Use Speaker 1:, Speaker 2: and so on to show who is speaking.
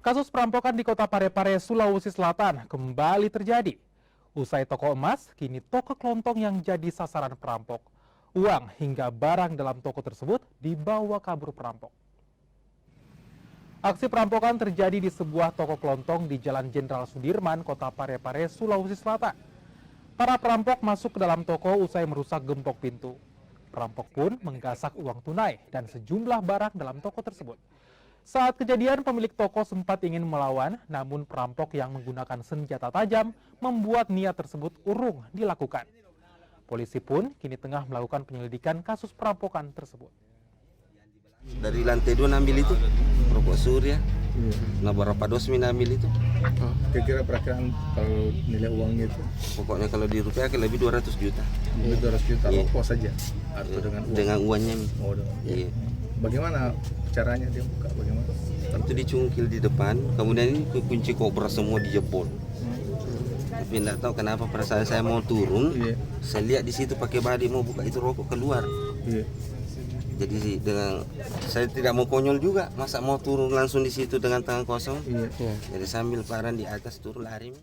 Speaker 1: Kasus perampokan di Kota Parepare, Sulawesi Selatan kembali terjadi. Usai toko emas, kini toko kelontong yang jadi sasaran perampok. Uang hingga barang dalam toko tersebut dibawa kabur perampok. Aksi perampokan terjadi di sebuah toko kelontong di Jalan Jenderal Sudirman, Kota Parepare, Sulawesi Selatan. Para perampok masuk ke dalam toko usai merusak gembok pintu. Perampok pun menggasak uang tunai dan sejumlah barang dalam toko tersebut. Saat kejadian, pemilik toko sempat ingin melawan, namun perampok yang menggunakan senjata tajam membuat niat tersebut urung dilakukan. Polisi pun kini tengah melakukan penyelidikan kasus perampokan tersebut.
Speaker 2: Dari lantai 2 ambil itu, rokok surya, nah berapa dos ambil itu.
Speaker 3: Kira-kira perkiraan kalau nilai uangnya itu?
Speaker 2: Pokoknya kalau di rupiah lebih 200 juta.
Speaker 3: Lebih 200 juta
Speaker 2: Iya.
Speaker 3: rokok saja? Atau dengan uang?
Speaker 2: Dengan uangnya.
Speaker 3: Oh,
Speaker 2: Iya.
Speaker 3: Bagaimana caranya dia buka? Bagaimana?
Speaker 2: Itu dicungkil di depan, kemudian ini kunci kobra semua dijebol. Tapi tidak tahu kenapa pada saat saya mau turun,
Speaker 3: Iya.
Speaker 2: saya lihat di situ pakai badi mau buka itu rokok keluar.
Speaker 3: Iya.
Speaker 2: Jadi dengan saya tidak mau konyol juga, masa mau turun langsung di situ dengan tangan kosong.
Speaker 3: Iya.
Speaker 2: Jadi sambil paran di atas turun lari.